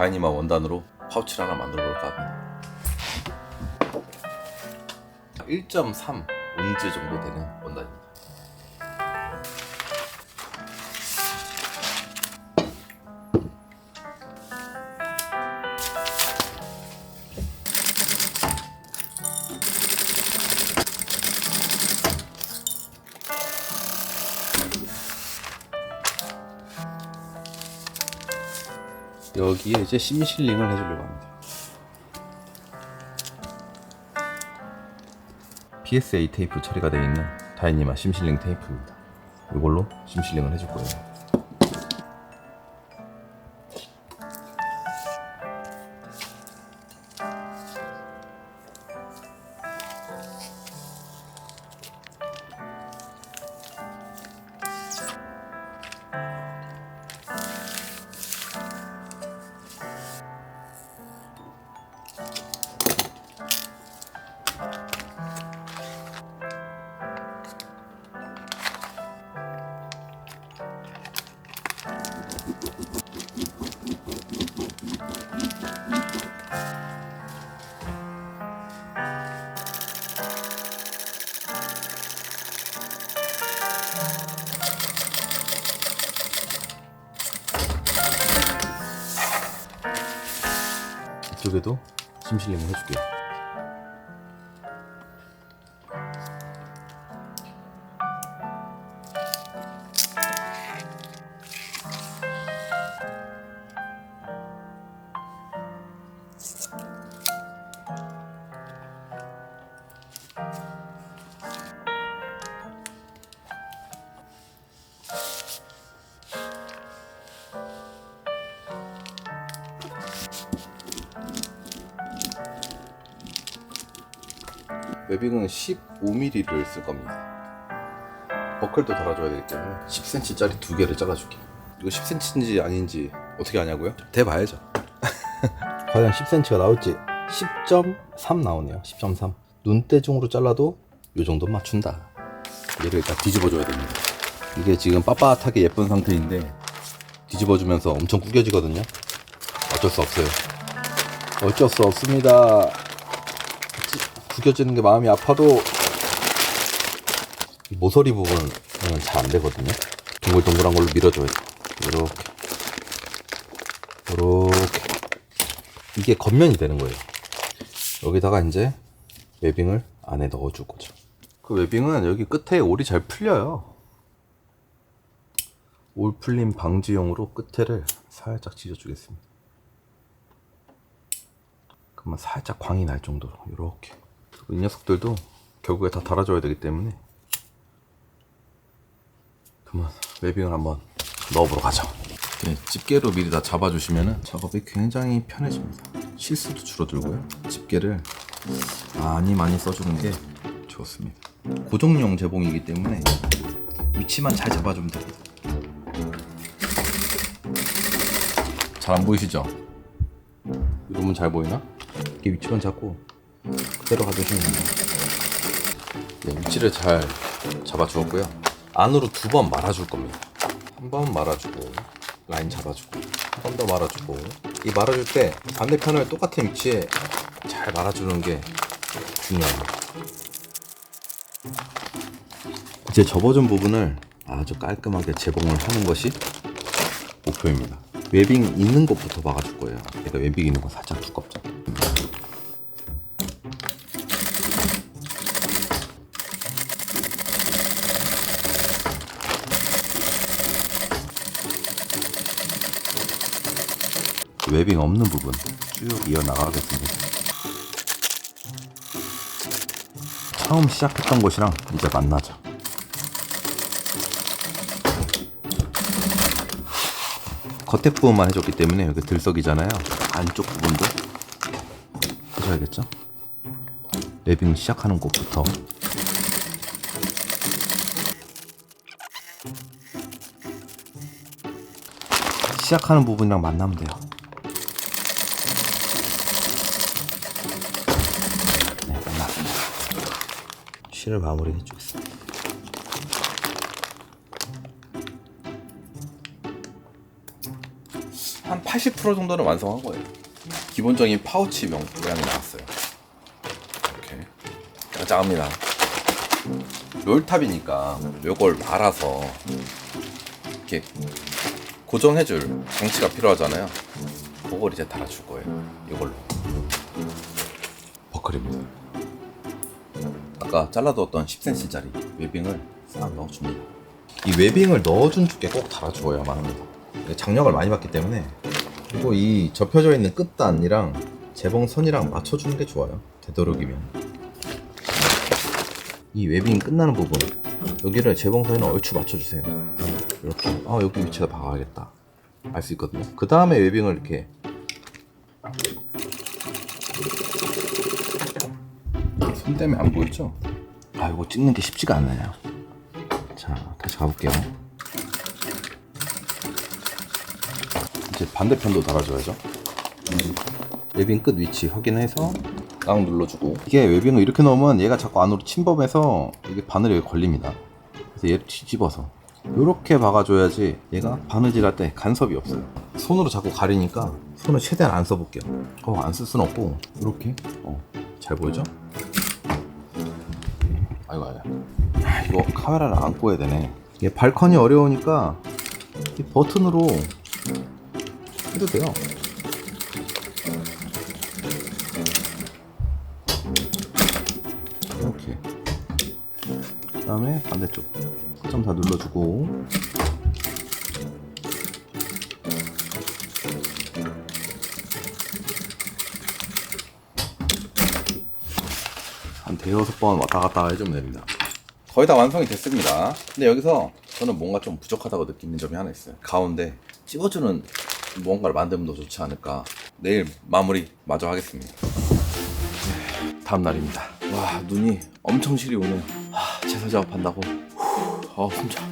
다이니마 원단으로 파우치를 하나 만들어 볼까 합니다. 1.3 온즈 정도 되는 원단입니다. 여기에 이제 심실링을 해주려고 합니다. PSA 테이프 처리가 되어 있는 다이니마 심실링 테이프입니다. 이걸로 심실링을 해줄 거예요. 이쪽에도 심실링을 해줄게요. 웨빙은 15mm를 쓸 겁니다. 버클도 달아줘야 되기 때문에 10cm짜리 두 개를 잘라줄게요. 이거 10cm인지 아닌지 어떻게 아냐고요? 대봐야죠. 과연 10cm가 나올지. 10.3 나오네요. 10.3. 눈대중으로 잘라도 이 정도 맞춘다. 얘를 일단 뒤집어줘야 됩니다. 이게 지금 빳빳하게 예쁜 상태인데 뒤집어주면서 엄청 구겨지거든요. 어쩔 수 없어요. 어쩔 수 없습니다. 구겨지는 게 마음이 아파도 이 모서리 부분은 잘 안 되거든요. 동글동글한 걸로 밀어줘야 돼. 이렇게 이게 겉면이 되는 거예요. 여기다가 이제 웨빙을 안에 넣어줄 거죠. 그 웨빙은 여기 끝에 올이 잘 풀려요. 올 풀림 방지용으로 끝에를 살짝 찢어주겠습니다. 그러면 살짝 광이 날 정도로 이렇게. 이 녀석들도 결국에 다 달아줘야 되기 때문에 그러면 웨빙을 한번 넣어보러 가죠. 네, 집게로 미리 다 잡아주시면 작업이 굉장히 편해집니다. 실수도 줄어들고요. 집게를 많이 써주는 게 좋습니다. 고정용 제봉이기 때문에 위치만 잘 잡아주면 됩니다. 잘 안 보이시죠? 이러면 잘 보이나? 이렇게 위치만 잡고 그대로 가주시면 됩니다. 네, 위치를 잘 잡아주었고요. 안으로 두 번 말아줄 겁니다. 한 번 말아주고 라인 잡아주고 한 번 더 말아주고. 이 말아줄 때 반대편을 똑같은 위치에 잘 말아주는 게 중요합니다. 이제 접어준 부분을 아주 깔끔하게 재봉을 하는 것이 목표입니다. 웨빙 있는 것부터 막아줄 거예요. 얘가 웨빙 있는 거 살짝 두껍죠. 웨빙 없는 부분 쭉 이어나가겠습니다. 처음 시작했던 곳이랑 이제 만나죠. 겉에 부분만 해줬기 때문에 여기 들썩이잖아요. 안쪽 부분도 해줘야겠죠. 웨빙 시작하는 곳부터 시작하는 부분이랑 만나면 돼요. 네, 끝났습니다. 실을 마무리 해주겠습니다. 한 80% 정도는 완성한 거예요. 기본적인 파우치 모양이 나왔어요. 이렇게 짱짱합니다. 롤탑이니까 요걸 말아서 이렇게 고정해줄 장치가 필요하잖아요. 그걸 이제 달아줄 거예요. 이걸로. 버클입니다. 아까 잘라두었던 10cm짜리 웨빙을 싹 넣어줍니다. 이 웨빙을 넣어준 두께 꼭 달아주어야만 합니다. 장력을 많이 받기 때문에. 그리고 이 접혀져 있는 끝단이랑 재봉선이랑 맞춰주는 게 좋아요. 되도록이면. 이 웨빙이 끝나는 부분, 여기를 재봉선에 얼추 맞춰주세요. 이렇게. 여기 위치에다 박아야겠다. 알 수 있거든요. 그 다음에 웨빙을 이렇게. 손 때문에 안 보이죠? 이거 찍는 게 쉽지가 않아요. 자, 다시 가볼게요. 이제 반대편도 달아줘야죠. 웨빙 끝 위치 확인해서 딱 눌러주고. 이게 웨빙을 이렇게 넣으면 얘가 자꾸 안으로 침범해서 이게 바늘이 여기 걸립니다. 그래서 얘를 뒤집어서 이렇게 박아줘야지 얘가 바느질할 때 간섭이 없어요. 손으로 자꾸 가리니까 손을 최대한 안 써볼게요. 안 쓸 수는 없고 이렇게. 잘 보이죠? 아이고. 이거 카메라를 안고 해야 되네. 이게 발컨이 어려우니까 이 버튼으로 해도 돼요. 이렇게. 그 다음에 반대쪽 4.4 눌러주고. 한 대여섯 번 왔다 갔다 해주면 됩니다. 거의 다 완성이 됐습니다. 근데 여기서 저는 뭔가 좀 부족하다고 느끼는 점이 하나 있어요. 가운데 찍어주는 무언가를 만들면 더 좋지 않을까. 내일 마무리 마저 하겠습니다. 다음 날입니다. 와, 눈이 엄청 실이 오네요. 제사 작업한다고. 숨차.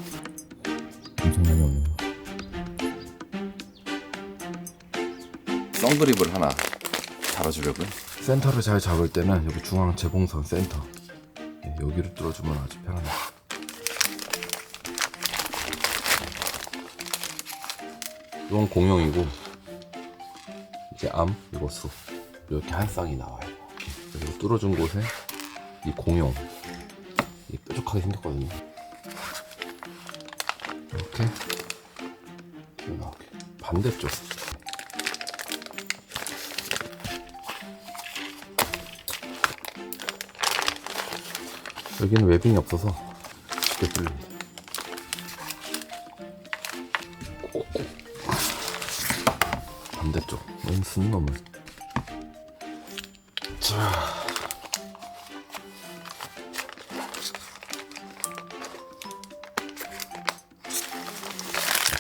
엄청 많이 오네요. 선그립을 하나 달아주려고요. 센터를 잘 잡을 때는 여기 중앙 재봉선 센터, 여기를 뚫어주면 아주 편합니다. 이건 공용이고, 이제 암, 이거 수, 이렇게 한 쌍이 나와요. 그리고 뚫어준 곳에 이 공용, 이 뾰족하게 생겼거든요. 이렇게 반대쪽. 여기는 웨빙이 없어서 쉽게 뚫립니다. 반대쪽 너무 쓴 놈을. 자,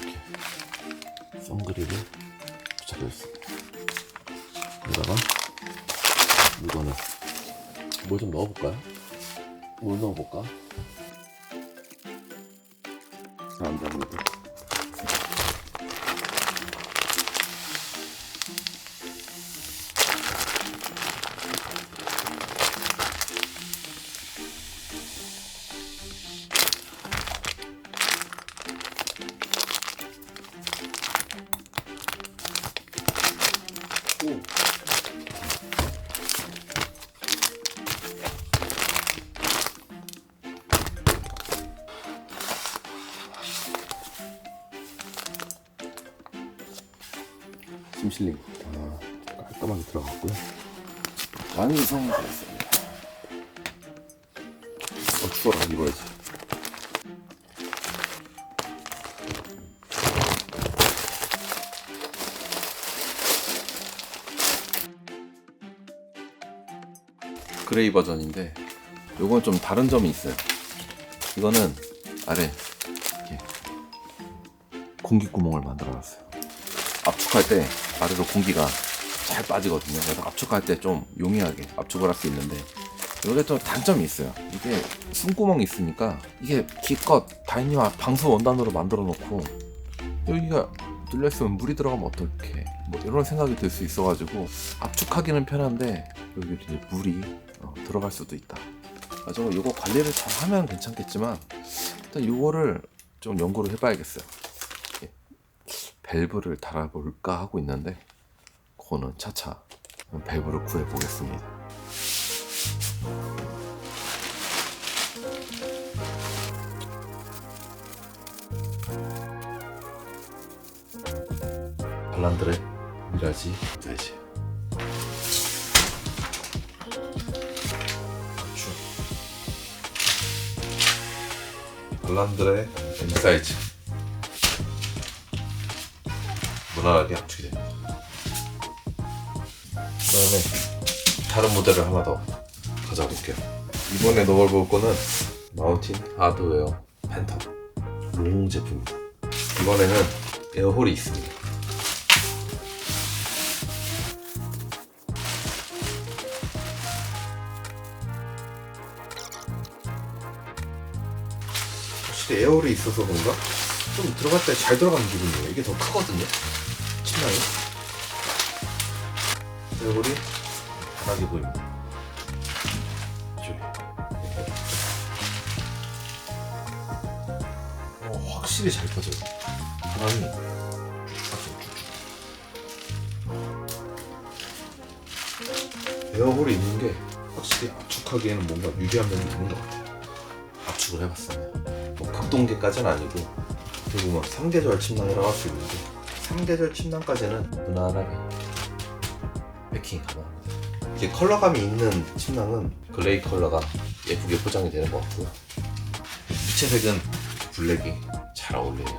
이렇게 선그립을 부착해줬습니다. 여기다가 물건을 뭘 좀 넣어볼까요? 물 넣어볼까? 안 됩니다. 심실링 깔끔하게 들어갔고요. 완성이 되었습니다. 추워라. 입어야지. 그레이 버전인데 요건 좀 다른 점이 있어요. 이거는 아래 이렇게 공기구멍을 만들어 놨어요. 압축할 때 아래로 공기가 잘 빠지거든요. 그래서 압축할 때 좀 용이하게 압축을 할 수 있는데, 이게 또 단점이 있어요. 이게 숨구멍이 있으니까 이게 기껏 다이니와 방수 원단으로 만들어 놓고 여기가 뚫렸으면 물이 들어가면 어떡해, 뭐 이런 생각이 들 수 있어가지고 압축하기는 편한데 여기 이제 물이 들어갈 수도 있다. 그래서 이거 관리를 잘 하면 괜찮겠지만 일단 이거를 좀 연구를 해봐야겠어요. 밸브를 달아볼까 하고 있는데 그거는 차차 밸브를 구해보겠습니다. 발란드레 미라지 돼지 맞추 발란드레 M 사이즈 무난하게 압축이 됩니다. 그 다음에 다른 모델을 하나 더 가져볼게요. 이번에 넣어볼 거는 마운틴 하드웨어 팬텀 롱 제품입니다. 이번에는 에어홀이 있습니다. 확실히 에어홀이 있어서 그런가? 좀 들어갈 때 잘 들어가는 기분이에요. 이게 더 크거든요. 침낭이. 에어홀이 편하게 보입니다. 이쪽에. 확실히 잘 펴져요. 바람이 에어홀이 있는 게 확실히 압축하기에는 뭔가 유리한 면이 있는 것 같아요. 압축을 해봤습니다. 뭐 극동계까지는 아니고 그리고 뭐 3계절 침낭이라고 할 수 있는데 3계절 침낭까지는 무난하게 패킹이 가능합니다. 이게 컬러감이 있는 침낭은 그레이 컬러가 예쁘게 포장이 되는 것 같고요. 주체색은 블랙이 잘 어울려요.